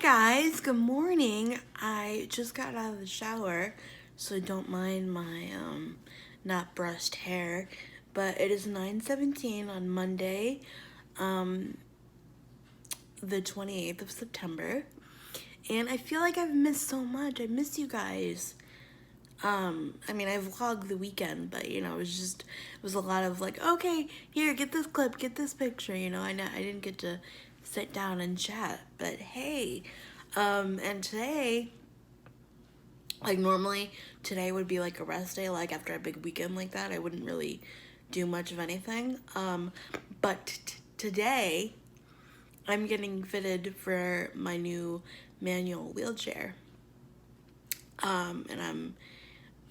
Guys, good morning. I just got out of the shower, so don't mind my not brushed hair, but it is 9:17 on Monday, um the 28th of September, and I feel like I've missed so much. I miss you guys. I mean, I vlogged the weekend, but it was a lot of like, okay, here, get this clip, get this picture. I didn't get to sit down and chat, but hey, and today, like normally, today would be like a rest day. Like after a big weekend like that, I wouldn't really do much of anything. But today, I'm getting fitted for my new manual wheelchair. And I'm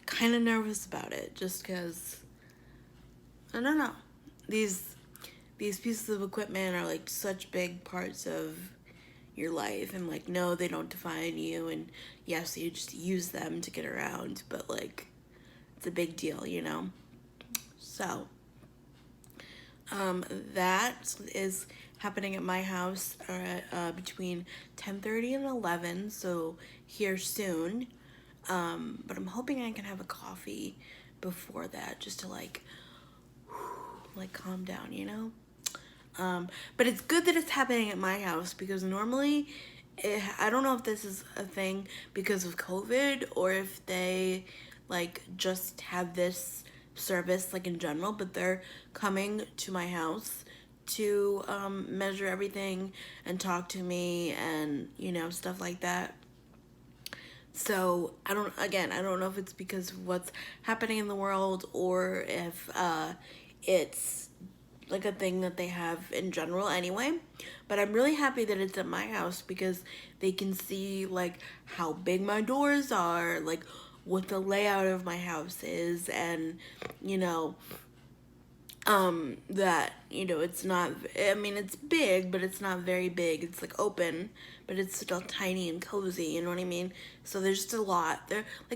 kind of nervous about it just because I don't know. These these pieces of equipment are like such big parts of your life, and like no, they don't define you, and yes, you just use them to get around, but like it's a big deal. So, that is happening at my house at between 10:30 and 11, so here soon. But I'm hoping I can have a coffee before that just to like calm down. But it's good that it's happening at my house because normally, I don't know if this is a thing because of COVID or if they like just have this service like in general, but they're coming to my house to measure everything and talk to me and stuff like that. So I don't know if it's because of what's happening in the world or if it's like a thing that they have in general anyway. But I'm really happy that it's at my house because they can see like how big my doors are, like what the layout of my house is, and you know, that it's not, I mean, it's big but it's not very big, it's like open but it's still tiny and cozy, you know what I mean? So there's just a lot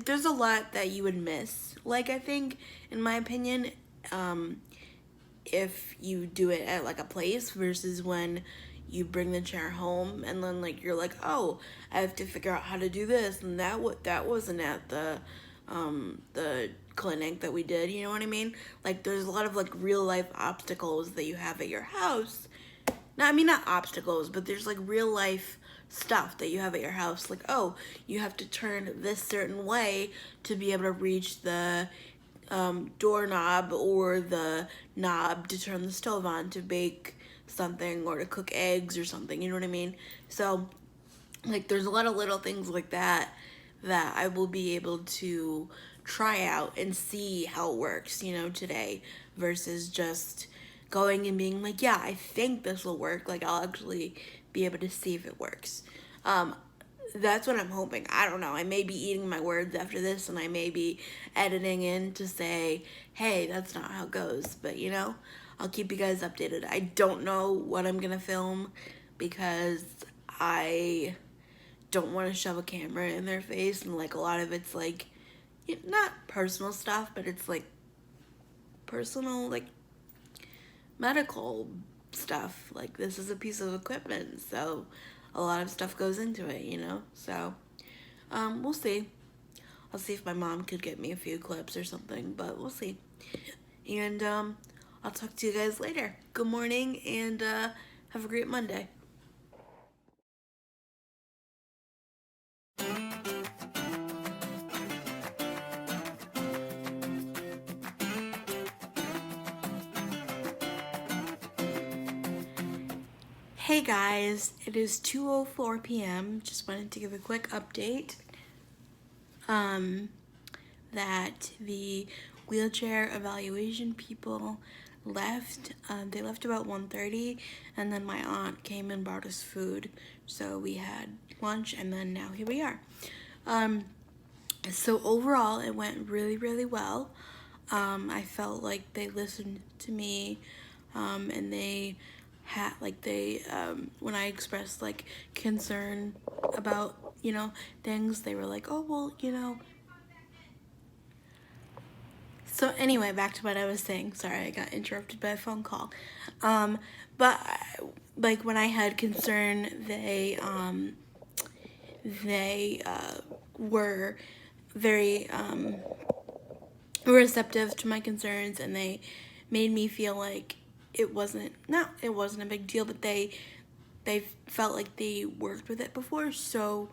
there's a lot that you would miss, like, I think, in my opinion, if you do it at like a place versus when you bring the chair home and then like you're like, oh, I have to figure out how to do this, and that wasn't at the clinic that we did, you know what I mean? Like there's a lot of like real life obstacles that you have at your house. I mean, not obstacles, but there's like real life stuff that you have at your house. Like, oh, you have to turn this certain way to be able to reach the doorknob or the knob to turn the stove on to bake something or to cook eggs or something. You know what I mean? So, like, there's a lot of little things like that that I will be able to try out and see how it works, today versus just going and being like, yeah, I think this will work. Like, I'll actually be able to see if it works. Um, that's what I'm hoping. I don't know. I may be eating my words after this, and I may be editing in to say, hey, that's not how it goes. But, I'll keep you guys updated. I don't know what I'm going to film because I don't want to shove a camera in their face, and like a lot of it's like not personal stuff, but it's like personal, like medical stuff. Like this is a piece of equipment, so a lot of stuff goes into it. So we'll see. I'll see if my mom could get me a few clips or something, but we'll see. And I'll talk to you guys later. Good morning, and have a great Monday. Hey guys, it is 2:04 p.m. Just wanted to give a quick update that the wheelchair evaluation people left. They left about 1:30, and then my aunt came and brought us food. So we had lunch, and then now here we are. So overall, it went really, really well. I felt like they listened to me, and they had when I expressed like concern about things, they were like, oh well, So anyway, back to what I was saying. Sorry, I got interrupted by a phone call. But like when I had concern, they they were very receptive to my concerns, and they made me feel like it wasn't a big deal, but they felt like they worked with it before. So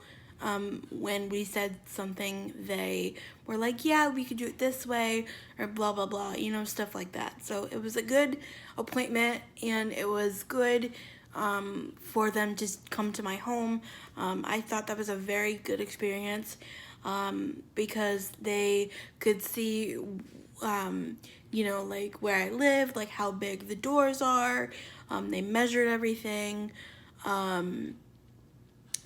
when we said something, they were like, yeah, we could do it this way, or blah blah blah, stuff like that. So it was a good appointment, and it was good for them to come to my home. I thought that was a very good experience, because they could see like where I live, like how big the doors are. They measured everything.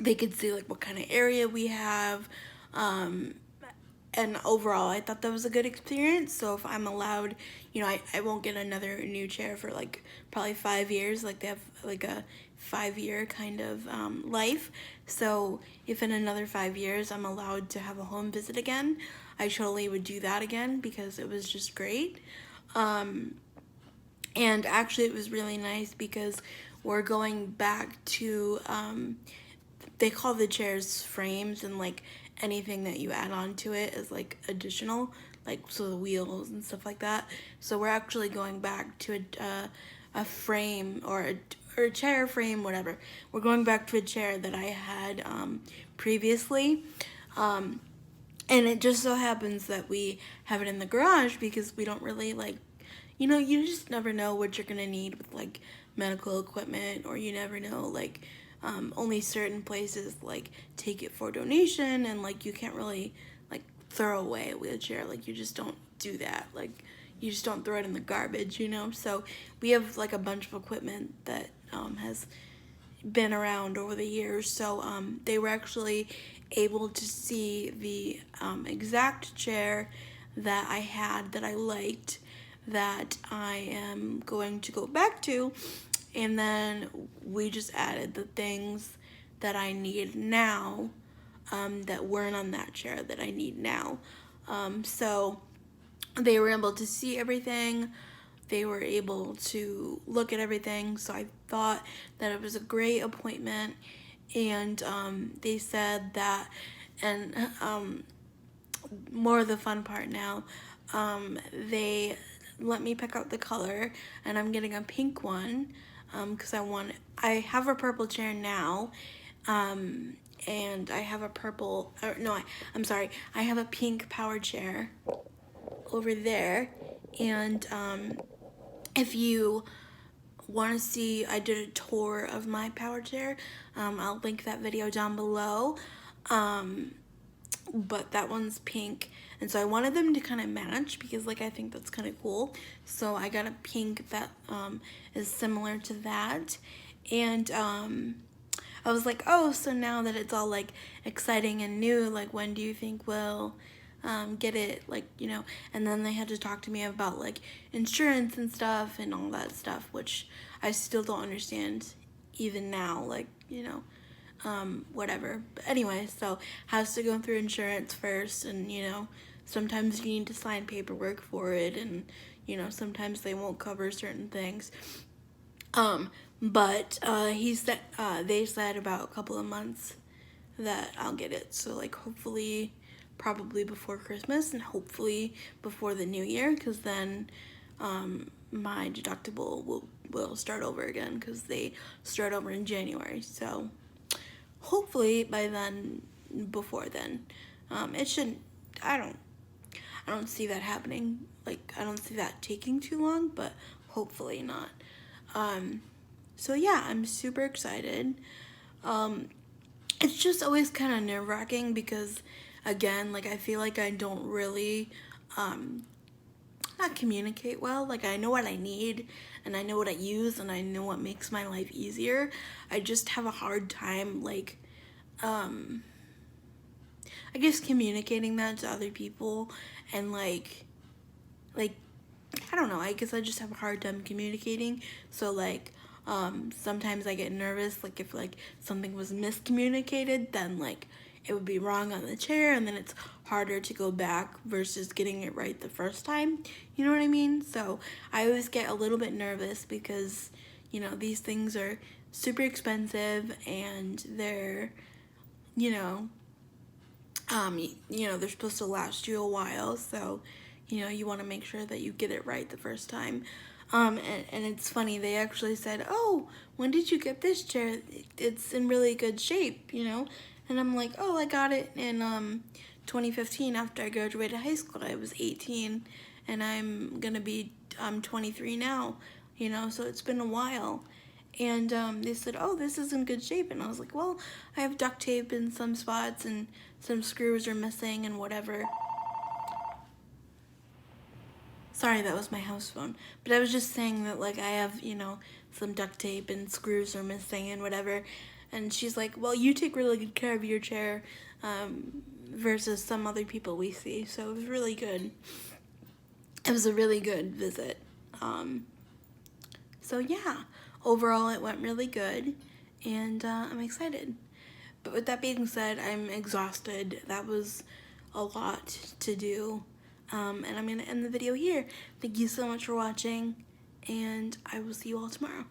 They could see like what kind of area we have. And overall, I thought that was a good experience. So if I'm allowed, I won't get another new chair for like probably 5 years. Like they have like a 5-year kind of life. So if in another 5 years I'm allowed to have a home visit again, I totally would do that again, because it was just great. And actually it was really nice because we're going back to, they call the chairs frames, and like anything that you add on to it is like additional, like so the wheels and stuff like that. So we're actually going back to a frame, or a chair frame, whatever. We're going back to a chair that I had previously. And it just so happens that we have it in the garage, because we don't really like, you just never know what you're gonna need with like medical equipment, or you never know, like only certain places like take it for donation, and like you can't really like throw away a wheelchair. Like you just don't do that. Like you just don't throw it in the garbage, So we have like a bunch of equipment that has been around over the years. So they were actually able to see the exact chair that I had that I liked, that I am going to go back to, and then we just added the things that I need now, that weren't on that chair that I need now. So they were able to see everything. They were able to look at everything. So I thought that it was a great appointment. And they said that, and more of the fun part now, they let me pick out the color, and I'm getting a pink one, because I have a purple chair now, and I have a purple, or no, I'm sorry, I have a pink power chair over there. And if you want to see, I did a tour of my power chair. I'll link that video down below. But that one's pink, and so I wanted them to kind of match, because like I think that's kind of cool. So I got a pink that is similar to that. And I was like, oh, so now that it's all like exciting and new, like when do you think we'll get it, like, and then they had to talk to me about like insurance and stuff and all that stuff, which I still don't understand even now, like, whatever. But anyway, so has to go through insurance first, and sometimes you need to sign paperwork for it, and sometimes they won't cover certain things. But they said about a couple of months that I'll get it. So like hopefully probably before Christmas, and hopefully before the new year, because then my deductible will start over again, because they start over in January. So hopefully by then, before then, it shouldn't, I don't see that happening. Like I don't see that taking too long, but hopefully not. So yeah, I'm super excited. It's just always kind of nerve-wracking, because again, like I feel like I don't really not communicate well. Like I know what I need, and I know what I use, and I know what makes my life easier. I just have a hard time like I guess communicating that to other people, and like I don't know, I guess I just have a hard time communicating. So like sometimes I get nervous, like if like something was miscommunicated, then like it would be wrong on the chair, and then it's harder to go back versus getting it right the first time. You know what I mean? So I always get a little bit nervous, because these things are super expensive, and they're you know, they're supposed to last you a while, so, you want to make sure that you get it right the first time. And it's funny, they actually said, oh, when did you get this chair? It's in really good shape, And I'm like, oh, I got it in 2015 after I graduated high school. I was 18, and I'm going to be 23 now, so it's been a while. And they said, oh, this is in good shape. And I was like, well, I have duct tape in some spots and some screws are missing and whatever. Sorry, that was my house phone. But I was just saying that, like, I have, some duct tape and screws are missing and whatever. And she's like, well, you take really good care of your chair versus some other people we see. So it was really good. It was a really good visit. So yeah, overall it went really good, and I'm excited. But with that being said, I'm exhausted. That was a lot to do. And I'm going to end the video here. Thank you so much for watching, and I will see you all tomorrow.